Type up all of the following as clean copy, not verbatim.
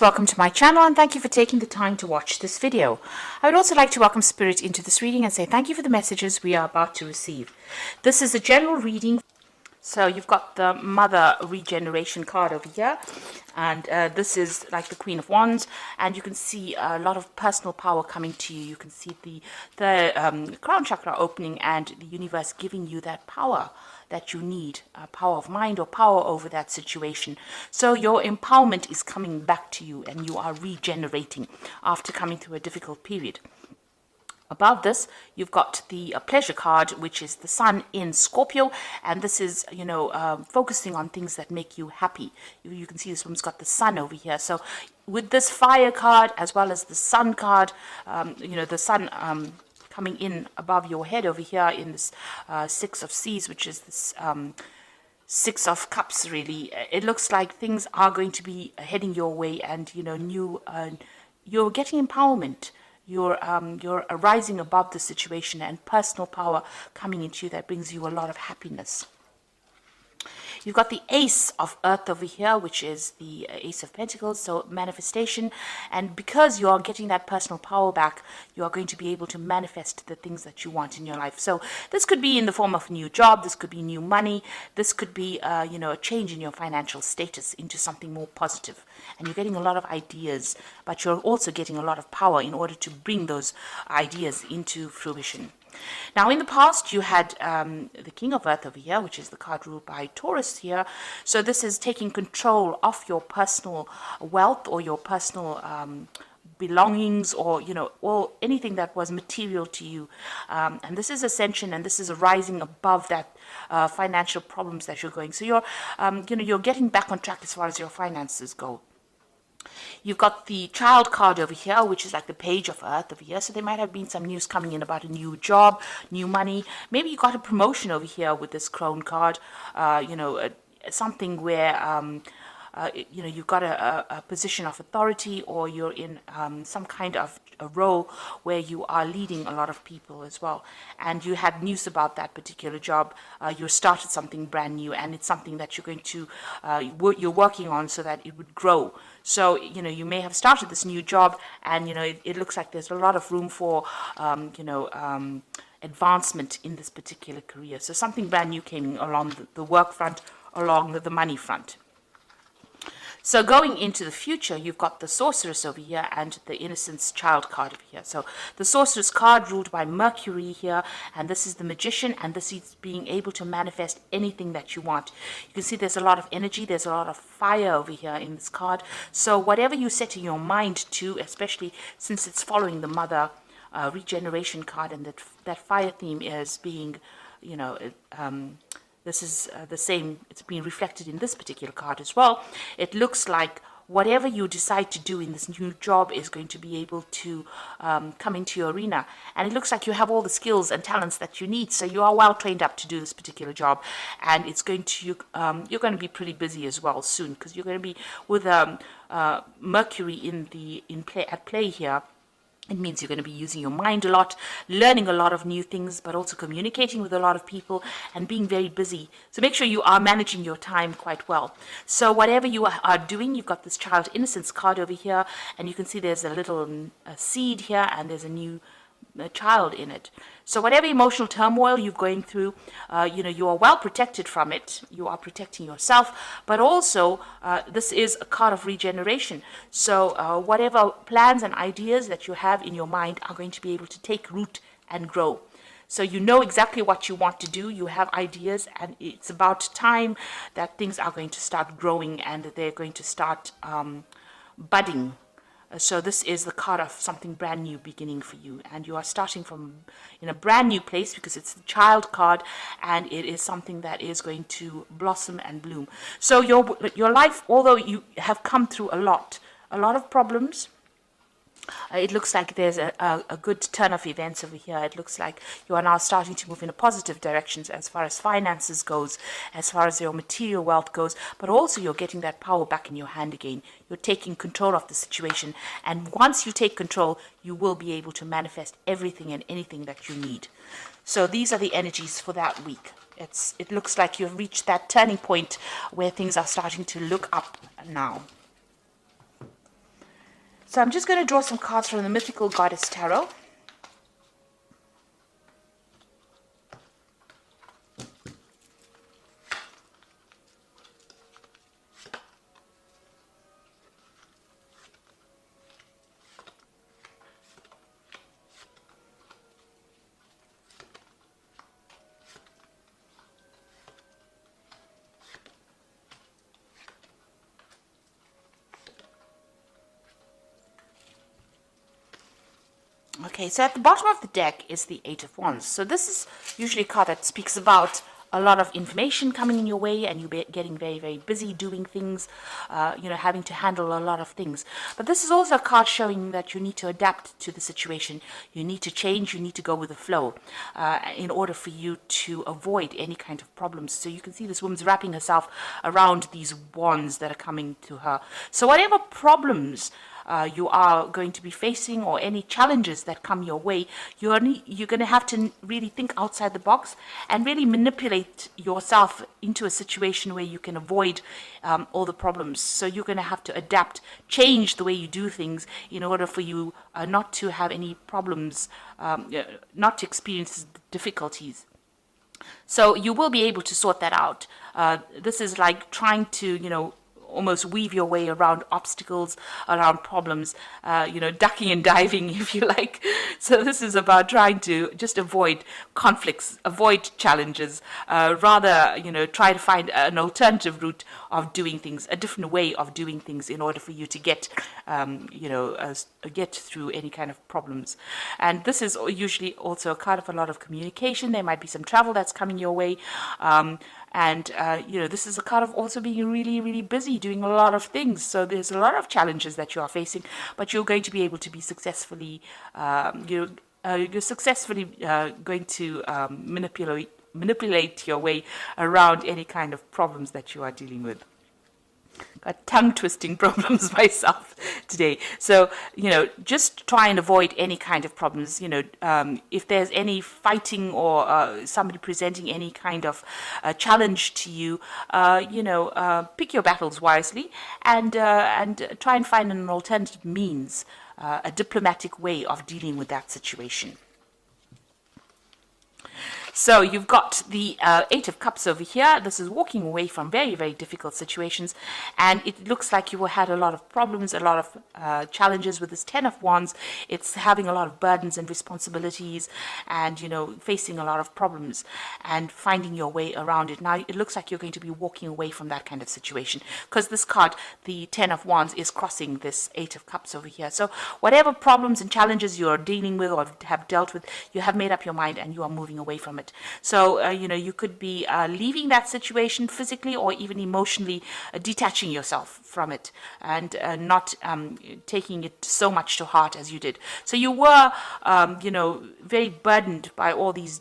Welcome to my channel and thank you for taking the time to watch this video. I would also like to welcome Spirit into this reading and say thank you for the messages we are about to receive. This is a general reading. So you've got the Mother Regeneration card over here, and this is like the Queen of Wands, and you can see a lot of personal power coming to you. You can see the crown chakra opening and the universe giving you that power that you need, power of mind or power over that situation. So your empowerment is coming back to you and you are regenerating after coming through a difficult period. Above this, you've got the pleasure card, which is the Sun in Scorpio, and this is, focusing on things that make you happy. You can see this one's got the Sun over here. So with this fire card, as well as the Sun card, the Sun coming in above your head over here in this Six of Seas, which is this Six of Cups, really. It looks like things are going to be heading your way, and, you're getting empowerment. You're rising above the situation and personal power coming into you that brings you a lot of happiness. You've got the Ace of Earth over here, which is the Ace of Pentacles, so manifestation. And because you are getting that personal power back, you are going to be able to manifest the things that you want in your life. So this could be in the form of a new job, this could be new money, this could be, a change in your financial status into something more positive. And you're getting a lot of ideas, but you're also getting a lot of power in order to bring those ideas into fruition. Now, in the past, you had the King of Earth over here, which is the card ruled by Taurus here. So this is taking control of your personal wealth or your personal belongings, or anything that was material to you. And this is ascension, and this is a rising above that financial problems that you're going. So you're getting back on track as far as your finances go. You've got the Child card over here, which is like the Page of Earth over here. So there might have been some news coming in about a new job, new money. Maybe you got a promotion over here with this Crone card. Something where you've got a position of authority, or you're in some kind of a role where you are leading a lot of people as well. And you had news about that particular job. You started something brand new, and it's something that you're going to, you're working on so that it would grow. So, you may have started this new job, and, it looks like there's a lot of room for, advancement in this particular career. So something brand new came along the work front, along the money front. So going into the future, you've got the Sorceress over here and the Innocence Child card over here. So the Sorceress card ruled by Mercury here, and this is the Magician, and this is being able to manifest anything that you want. You can see there's a lot of energy, there's a lot of fire over here in this card. So whatever you set in your mind to, especially since it's following the Mother Regeneration card, and that fire theme is being, this is the same, it's being reflected in this particular card as well. It looks like whatever you decide to do in this new job is going to be able to come into your arena. And it looks like you have all the skills and talents that you need. So you are well trained up to do this particular job. And it's going to, you're going to be pretty busy as well soon, because you're going to be with Mercury at play here. It means you're going to be using your mind a lot, learning a lot of new things, but also communicating with a lot of people and being very busy. So make sure you are managing your time quite well. So whatever you are doing, you've got this Child Innocence card over here, and you can see there's a little seed here, and there's a new child in it. So whatever emotional turmoil you're going through, you are well protected from it. You are protecting yourself, but also this is a card of regeneration. So whatever plans and ideas that you have in your mind are going to be able to take root and grow. So you know exactly what you want to do. You have ideas, and it's about time that things are going to start growing and they're going to start budding. So this is the card of something brand new beginning for you, and you are starting from in a brand new place, because it's the Child card, and it is something that is going to blossom and bloom. So your life, although you have come through a lot of problems, it looks like there's a good turn of events over here. It looks like you are now starting to move in a positive direction as far as finances goes, as far as your material wealth goes, but also you're getting that power back in your hand again. You're taking control of the situation, and once you take control, you will be able to manifest everything and anything that you need. So these are the energies for that week. It looks like you've reached that turning point where things are starting to look up now. So I'm just going to draw some cards from the Mythical Goddess Tarot. Okay, so at the bottom of the deck is the Eight of Wands. So this is usually a card that speaks about a lot of information coming in your way and you getting very, very busy doing things, having to handle a lot of things. But this is also a card showing that you need to adapt to the situation. You need to change, you need to go with the flow in order for you to avoid any kind of problems. So you can see this woman's wrapping herself around these wands that are coming to her. So whatever problems you are going to be facing or any challenges that come your way, you're going to have to really think outside the box and really manipulate yourself into a situation where you can avoid all the problems. So you're going to have to adapt, change the way you do things in order for you not to have any problems, not to experience difficulties. So you will be able to sort that out. This is like trying to, almost weave your way around obstacles, around problems, ducking and diving, if you like. So this is about trying to just avoid conflicts, avoid challenges, rather, try to find an alternative route of doing things, a different way of doing things in order for you to get, get through any kind of problems. And this is usually also a card of a lot of communication. There might be some travel that's coming your way. This is a card of also being really, really busy doing a lot of things. So there's a lot of challenges that you are facing, but you're going to be able to be successfully, you're successfully going to manipulate your way around any kind of problems that you are dealing with. Got tongue-twisting problems myself today. So, just try and avoid any kind of problems. If there's any fighting or somebody presenting any kind of challenge to you, pick your battles wisely and try and find an alternative means, a diplomatic way of dealing with that situation. So you've got the Eight of Cups over here. This is walking away from very, very difficult situations. And it looks like you had a lot of problems, a lot of challenges with this Ten of Wands. It's having a lot of burdens and responsibilities and, facing a lot of problems and finding your way around it. Now, it looks like you're going to be walking away from that kind of situation because this card, the Ten of Wands, is crossing this Eight of Cups over here. So whatever problems and challenges you're dealing with or have dealt with, you have made up your mind and you are moving away from it. So, you could be leaving that situation physically or even emotionally, detaching yourself from it and not taking it so much to heart as you did. So you were, very burdened by all these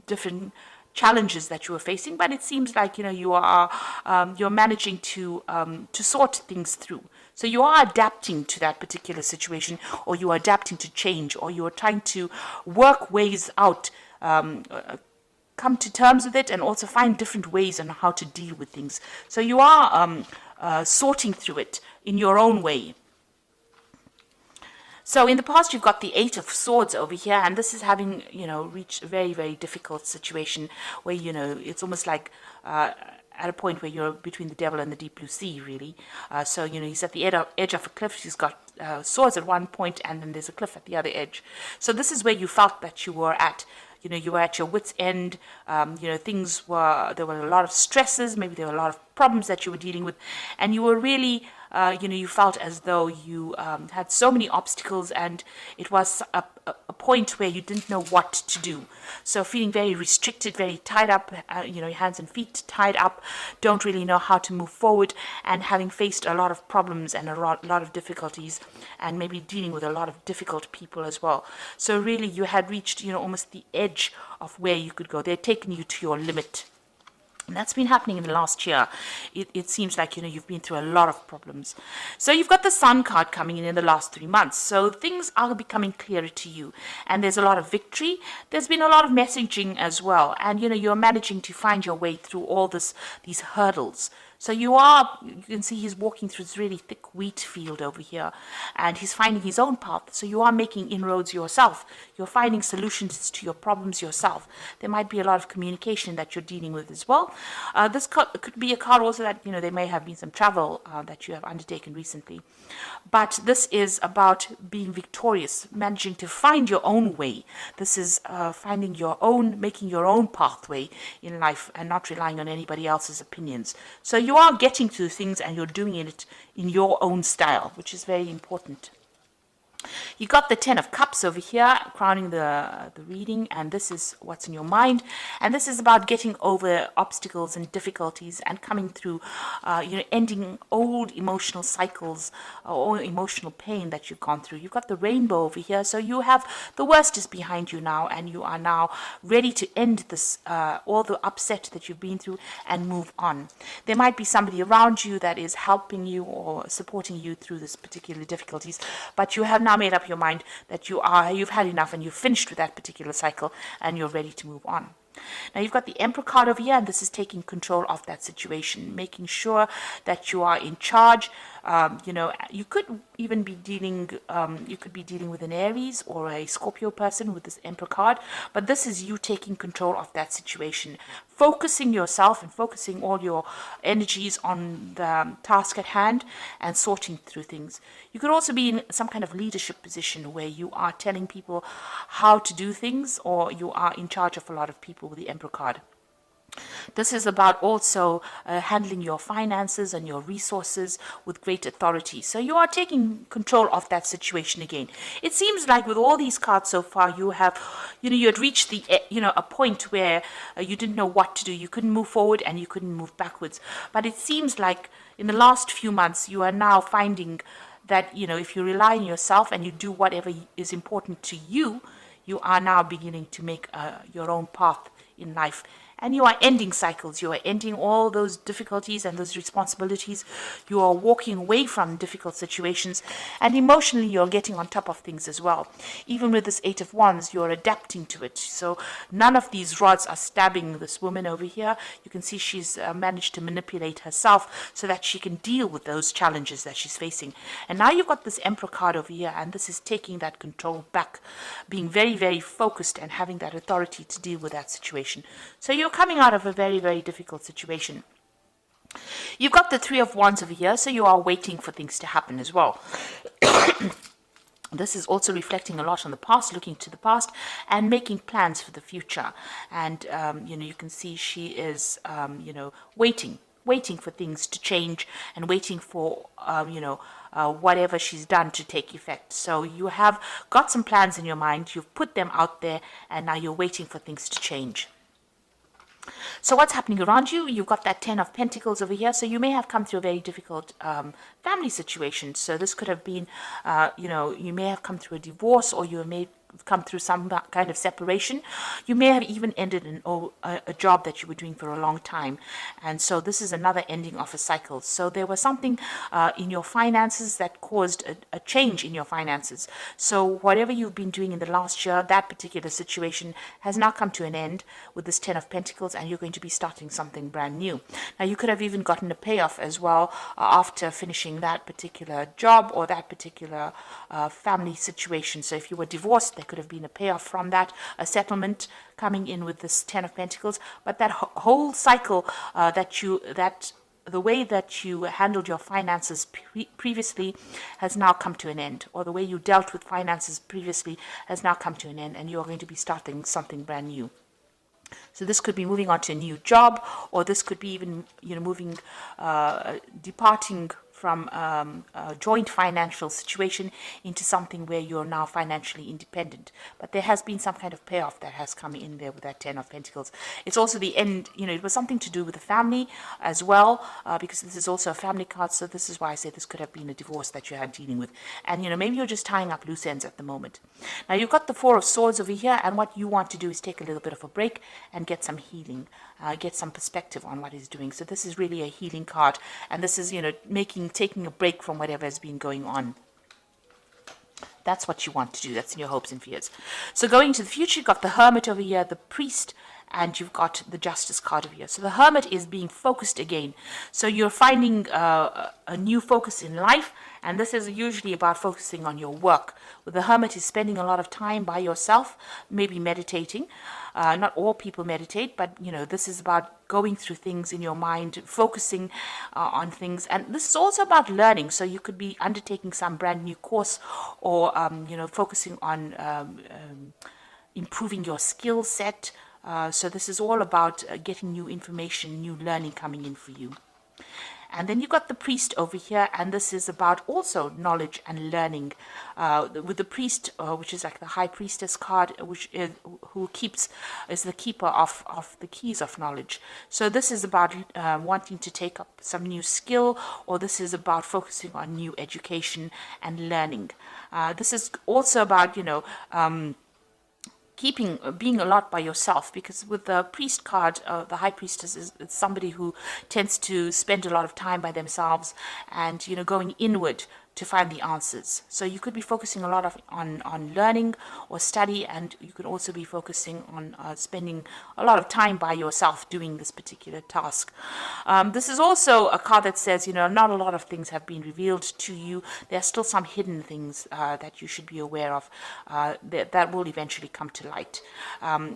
different challenges that you were facing, but it seems like, you're managing to sort things through. So you are adapting to that particular situation, or you are adapting to change, or you are trying to work ways out, come to terms with it, and also find different ways on how to deal with things. So you are sorting through it in your own way. So in the past, you've got the Eight of Swords over here, and this is having, reached a very, very difficult situation where, it's almost like at a point where you're between the devil and the deep blue sea, really. So, he's at the edge of a cliff. He's got swords at one point, and then there's a cliff at the other edge. So this is where you felt that you were at. You were at your wit's end. There were a lot of stresses. Maybe there were a lot of problems that you were dealing with, and you were really, you felt as though you had so many obstacles, and it was a point where you didn't know what to do. So feeling very restricted, very tied up, your hands and feet tied up, don't really know how to move forward, and having faced a lot of problems and a lot of difficulties, and maybe dealing with a lot of difficult people as well. So really you had reached, almost the edge of where you could go. They'd taken you to your limit. And that's been happening in the last year. It seems like, you've been through a lot of problems. So you've got the Sun card coming in the last 3 months. So things are becoming clearer to you. And there's a lot of victory. There's been a lot of messaging as well. And, you're managing to find your way through all these hurdles. So you can see he's walking through this really thick wheat field over here, and he's finding his own path. So you are making inroads yourself. You're finding solutions to your problems yourself. There might be a lot of communication that you're dealing with as well. This could be a card also that, there may have been some travel that you have undertaken recently. But this is about being victorious, managing to find your own way. This is making your own pathway in life and not relying on anybody else's opinions. So you are getting to things and you're doing it in your own style, which is very important. You got the 10 of Cups over here, crowning the reading, and this is what's in your mind. And this is about getting over obstacles and difficulties and coming through, ending old emotional cycles or emotional pain that you've gone through. You've got the Rainbow over here, so you have the worst is behind you now, and you are now ready to end this, all the upset that you've been through and move on. There might be somebody around you that is helping you or supporting you through this particular difficulties, but you have now made up your mind that you've had enough and you've finished with that particular cycle and you're ready to move on. Now you've got the Emperor card over here, and this is taking control of that situation, making sure that you are in charge. You could even be dealing with an Aries or a Scorpio person with this Emperor card, but this is you taking control of that situation, focusing yourself and focusing all your energies on the task at hand and sorting through things. You could also be in some kind of leadership position where you are telling people how to do things, or you are in charge of a lot of people with the Emperor card. This is about also handling your finances and your resources with great authority. So you are taking control of that situation again. It seems like with all these cards so far, you had reached a point where you didn't know what to do. You couldn't move forward and you couldn't move backwards. But it seems like in the last few months, you are now finding that, if you rely on yourself and you do whatever is important to you, you are now beginning to make your own path in life. And you are ending cycles. You are ending all those difficulties and those responsibilities. You are walking away from difficult situations. And emotionally, you're getting on top of things as well. Even with this 8 of Wands, you're adapting to it. So none of these rods are stabbing this woman over here. You can see she's managed to manipulate herself so that she can deal with those challenges that she's facing. And now you've got this Emperor card over here, and this is taking that control back, being very, very focused and having that authority to deal with that situation. So you're coming out of a very, very difficult situation. You've got the 3 of Wands over here, so you are waiting for things to happen as well. This is also reflecting a lot on the past, looking to the past and making plans for the future. And, you can see she is, waiting for things to change and waiting for, whatever she's done to take effect. So you have got some plans in your mind, you've put them out there, and now you're waiting for things to change. So what's happening around you? You've got that 10 of Pentacles over here. So you may have come through a very difficult family situation. So this could have been, you may have come through a divorce, or you may come through some kind of separation. You may have even ended a job that you were doing for a long time. And so this is another ending of a cycle. So there was something in your finances that caused a change in your finances. So whatever you've been doing in the last year, that particular situation has now come to an end with this 10 of Pentacles, and you're going to be starting something brand new. Now you could have even gotten a payoff as well after finishing that particular job or that particular family situation. So if you were divorced, there could have been a payoff from that, a settlement coming in with this 10 of Pentacles. But that whole cycle the way that you handled your finances previously has now come to an end, or the way you dealt with finances previously has now come to an end, and you're going to be starting something brand new. So this could be moving on to a new job, or this could be even, departing from a joint financial situation into something where you're now financially independent. But there has been some kind of payoff that has come in there with that 10 of Pentacles. It's also the end, it was something to do with the family as well, because this is also a family card. So this is why I say this could have been a divorce that you had dealing with. And, maybe you're just tying up loose ends at the moment. Now you've got the 4 of Swords over here, and what you want to do is take a little bit of a break and get some healing, get some perspective on what he's doing. So this is really a healing card, and this is, taking a break from whatever has been going on. That's what you want to do. That's in your hopes and fears. So going to the future, you've got the Hermit over here, the Priest, and you've got the Justice card over here. So the Hermit is being focused again. So you're finding a new focus in life, and this is usually about focusing on your work. With the Hermit is spending a lot of time by yourself, maybe meditating. Not all people meditate, but this is about going through things in your mind, focusing on things. And this is also about learning. So you could be undertaking some brand new course, or focusing on improving your skill set. So this is all about getting new information, new learning coming in for you. And then you've got the Priest over here, and this is about also knowledge and learning. With the Priest, which is like the High Priestess card, which is the keeper of the keys of knowledge. So this is about wanting to take up some new skill, or this is about focusing on new education and learning. This is also about being a lot by yourself, because with the Priest card, the High Priestess is somebody who tends to spend a lot of time by themselves, and going inward to find the answers. So you could be focusing a lot on learning or study, and you could also be focusing on spending a lot of time by yourself doing this particular task. This is also a card that says, not a lot of things have been revealed to you. There are still some hidden things that you should be aware of that will eventually come to light.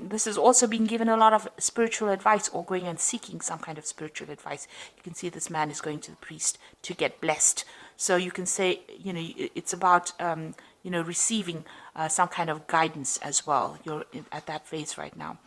This is also being given a lot of spiritual advice, or going and seeking some kind of spiritual advice. You can see this man is going to the Priest to get blessed. So you can say, it's about, receiving some kind of guidance as well. You're at that phase right now.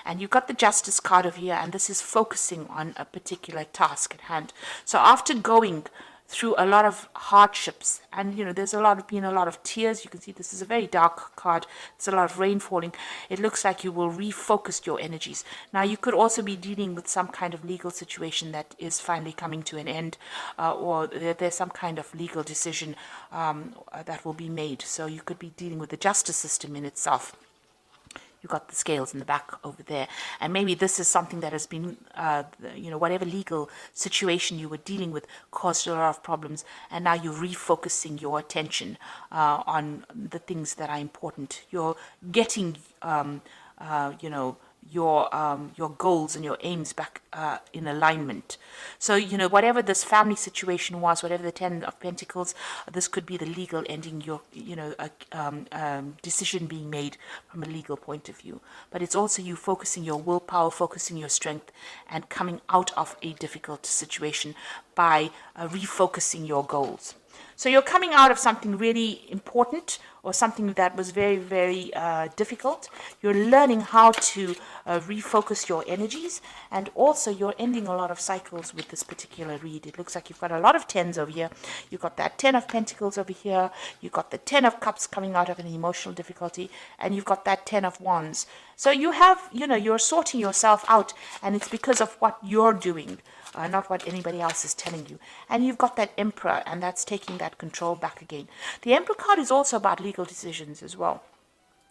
And you've got the Justice card over here, and this is focusing on a particular task at hand. So after going through a lot of hardships, and there's been a lot of tears. You can see this is a very dark card. There's a lot of rain falling. It looks like you will refocus your energies. Now you could also be dealing with some kind of legal situation that is finally coming to an end, or there's some kind of legal decision that will be made. So you could be dealing with the justice system in itself. You've got the scales in the back over there. And maybe this is something that has been, whatever legal situation you were dealing with caused a lot of problems. And now you're refocusing your attention on the things that are important. You're getting, your goals and your aims back in alignment. So whatever this family situation was, whatever the 10 of Pentacles, this could be the legal ending, your decision being made from a legal point of view. But it's also you focusing your willpower, focusing your strength, and coming out of a difficult situation by refocusing your goals. So you're coming out of something really important, or something that was very, very difficult. You're learning how to refocus your energies, and also you're ending a lot of cycles with this particular read. It looks like you've got a lot of 10s over here. You've got that 10 of Pentacles over here. You've got the 10 of Cups coming out of an emotional difficulty, and you've got that 10 of Wands. So you have, you're sorting yourself out, and it's because of what you're doing. Not what anybody else is telling you. And you've got that Emperor, and that's taking that control back again. The Emperor card is also about legal decisions as well.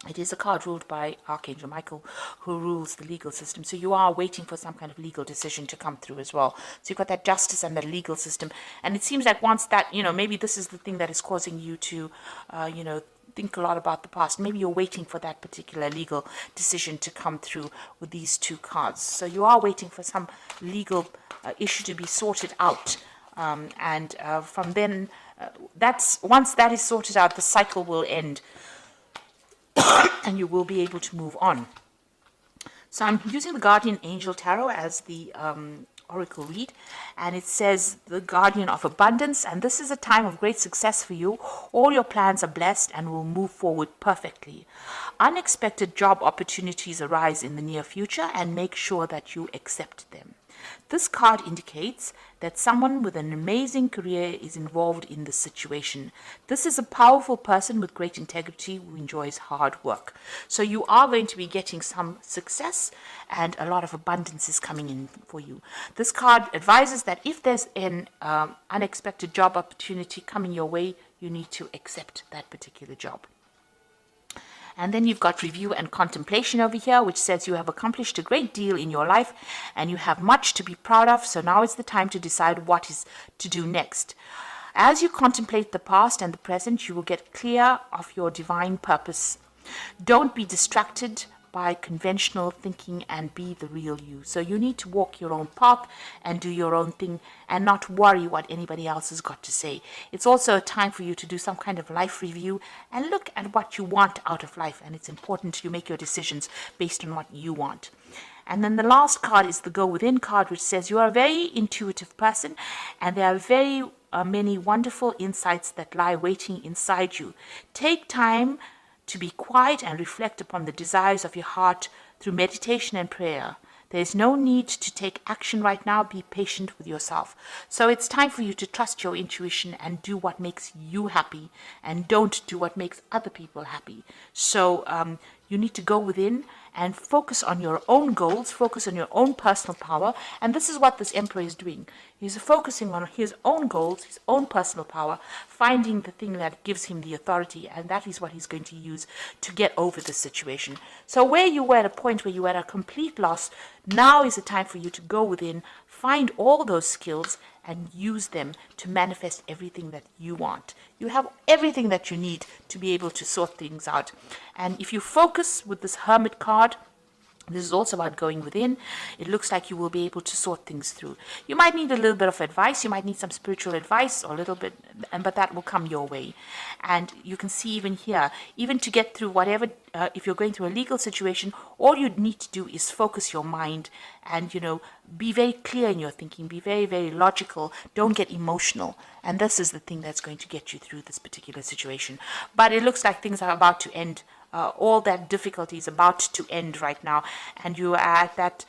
It is a card ruled by Archangel Michael, who rules the legal system. So you are waiting for some kind of legal decision to come through as well. So you've got that justice and the legal system. And it seems like once that, maybe this is the thing that is causing you to, think a lot about the past. Maybe you're waiting for that particular legal decision to come through with these two cards. So you are waiting for some legal issue to be sorted out. And from then, once that is sorted out, the cycle will end. And you will be able to move on. So I'm using the Guardian Angel Tarot as the oracle read, and it says the Guardian of Abundance, and this is a time of great success for you. All your plans are blessed and will move forward perfectly. Unexpected job opportunities arise in the near future, and make sure that you accept them. This card indicates that someone with an amazing career is involved in this situation. This is a powerful person with great integrity who enjoys hard work. So you are going to be getting some success, and a lot of abundance is coming in for you. This card advises that if there's an unexpected job opportunity coming your way, you need to accept that particular job. And then you've got Review and Contemplation over here, which says you have accomplished a great deal in your life and you have much to be proud of. So now is the time to decide what is to do next. As you contemplate the past and the present, you will get clear of your divine purpose. Don't be distracted by conventional thinking and be the real you. So you need to walk your own path and do your own thing and not worry what anybody else has got to say. It's also a time for you to do some kind of life review and look at what you want out of life. And it's important you make your decisions based on what you want. And then the last card is the Go Within card, which says you are a very intuitive person and there are very many wonderful insights that lie waiting inside you. Take time to be quiet and reflect upon the desires of your heart through meditation and prayer. There is no need to take action right now. Be patient with yourself. So it's time for you to trust your intuition and do what makes you happy and don't do what makes other people happy. So you need to go within and focus on your own goals, focus on your own personal power. And this is what this Emperor is doing. He's focusing on his own goals, his own personal power, finding the thing that gives him the authority, and that is what he's going to use to get over this situation. So where you were at a point where you were at a complete loss, now is the time for you to go within, find all those skills, and use them to manifest everything that you want. You have everything that you need to be able to sort things out. And if you focus with this Hermit card, this is also about going within. It looks like you will be able to sort things through. You might need a little bit of advice. You might need some spiritual advice or a little bit, but that will come your way. And you can see even here, even to get through whatever, if you're going through a legal situation, all you need to do is focus your mind and, be very clear in your thinking. Be very, very logical. Don't get emotional. And this is the thing that's going to get you through this particular situation. But it looks like things are about to end. All that difficulty is about to end right now, and you are at that,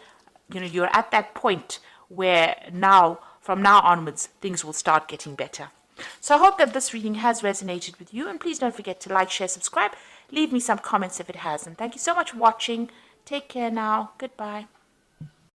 you're at that point where now, from now onwards, things will start getting better. So I hope that this reading has resonated with you, and please don't forget to like, share, subscribe. Leave me some comments if it has, and thank you so much for watching. Take care now. Goodbye.